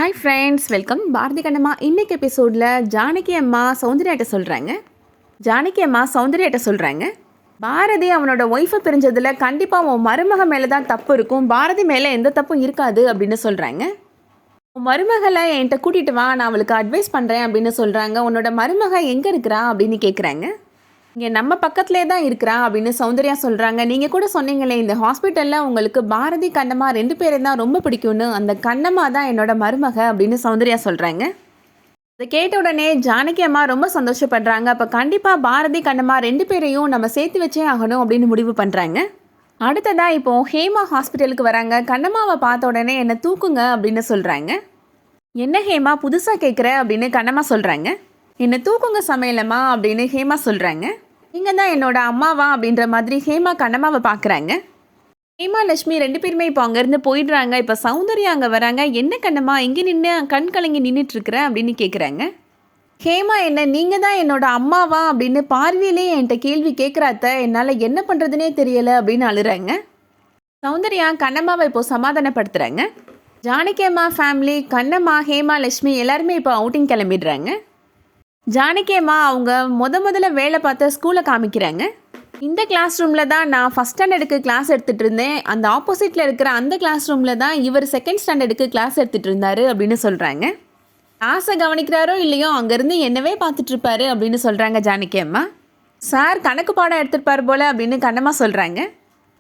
Hi friends, welcome. Bharathi Kannamma இன்னைக்கு எபிசோடில் ஜானகி அம்மா சௌந்தர்யாட்ட சொல்கிறாங்க பாரதி அவனோட ஒய்ஃபை பிரிஞ்சதில் கண்டிப்பாக உன் மருமக மேலே தான் தப்பு இருக்கும், பாரதி மேலே எந்த தப்பும் இருக்காது அப்படின்னு சொல்கிறாங்க. உன் மருமகளை என்கிட்ட கூட்டிகிட்டு வா, நான் அவளுக்கு அட்வைஸ் பண்ணுறேன் அப்படின்னு சொல்கிறாங்க. உன்னோட மருமக எங்கே இருக்கிறா அப்படின்னு கேட்குறாங்க. இங்கே நம்ம பக்கத்துலேயே தான் இருக்கிறா அப்படின்னு சௌந்தர்யா சொல்கிறாங்க. நீங்கள் கூட சொன்னீங்களே இந்த ஹாஸ்பிட்டலில் உங்களுக்கு பாரதி கண்ணம்மா 2 பேரை தான் ரொம்ப பிடிக்கும்னு, அந்த கண்ணம்மா தான் என்னோட மருமக அப்படின்னு சௌந்தர்யா சொல்கிறாங்க. அதை கேட்ட உடனே ஜானகி அம்மா ரொம்ப சந்தோஷப்படுறாங்க. அப்போ கண்டிப்பாக பாரதி கண்ணம்மா 2 பேரையும் நம்ம சேர்த்து வச்சே ஆகணும் அப்படின்னு முடிவு பண்ணுறாங்க. அடுத்ததாக இப்போது ஹேமா ஹாஸ்பிட்டலுக்கு வராங்க. கண்ணம்மாவை பார்த்த உடனே என்னை தூக்குங்க அப்படின்னு சொல்கிறாங்க. என்ன ஹேமா புதுசாக கேட்குற அப்படின்னு கண்ணம்மா சொல்கிறாங்க. என்னை தூக்குங்க சமையலம்மா அப்படின்னு ஹேமா சொல்கிறாங்க. நீங்கள் தான் என்னோட அம்மாவா அப்படின்ற மாதிரி ஹேமா கண்ணம்மாவை பார்க்குறாங்க. ஹேமா லட்சுமி 2 பேருமே இப்போ அங்கேருந்து போயிடுறாங்க. இப்போ சௌந்தர்யா அங்கே வராங்க. என்ன கண்ணம்மா இங்கே நின்று கண் கலங்கி நின்றுட்டுருக்குற அப்படின்னு கேட்குறாங்க. ஹேமா என்ன நீங்கள் தான் என்னோட அம்மாவா அப்படின்னு பார்வையிலே என்கிட்ட கேள்வி கேட்குறாத்த, என்னால் என்ன பண்ணுறதுனே தெரியலை அப்படின்னு அழுறாங்க. சௌந்தர்யா கண்ணம்மாவை இப்போ சமாதானப்படுத்துகிறாங்க. ஜானகி அம்மா ஃபேமிலி, கண்ணம்மா, ஹேமா லட்சுமி எல்லாருமே இப்போ அவுட்டிங் கிளம்பிடுறாங்க. ஜானகி அம்மா அவங்க முதல்ல வேலை பார்த்த ஸ்கூலை காமிக்கிறாங்க. இந்த கிளாஸ் ரூமில் தான் நான் ஃபஸ்ட் ஸ்டாண்டர்டுக்கு கிளாஸ் எடுத்துகிட்டு இருந்தேன், அந்த ஆப்போசிட்டில் இருக்கிற அந்த கிளாஸ் ரூமில் தான் இவர் செகண்ட் ஸ்டாண்டர்டுக்கு கிளாஸ் எடுத்துகிட்டு இருந்தார் அப்படின்னு சொல்கிறாங்க. கிளாஸை கவனிக்கிறாரோ இல்லையோ அங்கேருந்து என்னவே பார்த்துட்ருப்பாரு அப்படின்னு சொல்கிறாங்க ஜானகி அம்மா. சார் கணக்கு பாடம் எடுத்துருப்பார் போல் அப்படின்னு கண்ணம்மா சொல்கிறாங்க.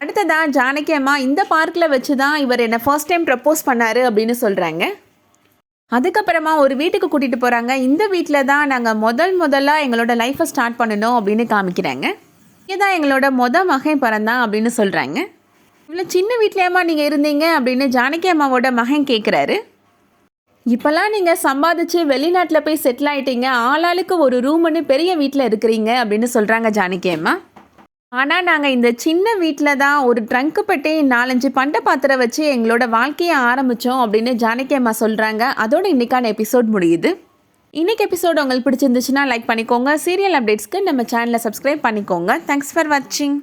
அடுத்ததான் ஜானகி அம்மா இந்த பார்க்கில் வச்சு தான் இவர் என்னை ஃபர்ஸ்ட் டைம் ப்ரப்போஸ் பண்ணார் அப்படின்னு சொல்கிறாங்க. அதுக்கப்புறமா ஒரு வீட்டுக்கு கூட்டிகிட்டு போகிறாங்க. இந்த வீட்டில் தான் நாங்கள் முதலாக எங்களோட லைஃப்பை ஸ்டார்ட் பண்ணணும் அப்படின்னு காமிக்கிறாங்க. இதுதான் எங்களோட மகன் பிறந்தான் அப்படின்னு சொல்கிறாங்க. இவ்வளோ சின்ன வீட்லையம்மா நீங்கள் இருந்தீங்க அப்படின்னு ஜானகி அம்மாவோட மகன் கேட்குறாரு. இப்போல்லாம் நீங்கள் சம்பாதிச்சு வெளிநாட்டில் போய் செட்டில் ஆகிட்டீங்க, ஆளாளுக்கு ஒரு ரூமுன்னு பெரிய வீட்டில் இருக்கிறீங்க அப்படின்னு சொல்கிறாங்க ஜானகி அம்மா. ஆனால் நாங்கள் இந்த சின்ன வீட்டில் தான் ஒரு ட்ரங்கு பெட்டி 4-5 பண்டை பாத்திரம் வச்சு எங்களோட வாழ்க்கையை ஆரம்பித்தோம் அப்படின்னு ஜானகி அம்மா சொல்கிறாங்க. அதோட இன்றைக்கான எபிசோட் முடியுது. இன்றைக்கி எபிசோட் உங்களுக்கு பிடிச்சிருந்துச்சுன்னா லைக் பண்ணிக்கோங்க. சீரியல் அப்டேட்ஸ்க்கு நம்ம சேனலை சப்ஸ்கிரைப் பண்ணிக்கோங்க. தேங்க்ஸ் ஃபார் வாட்சிங்.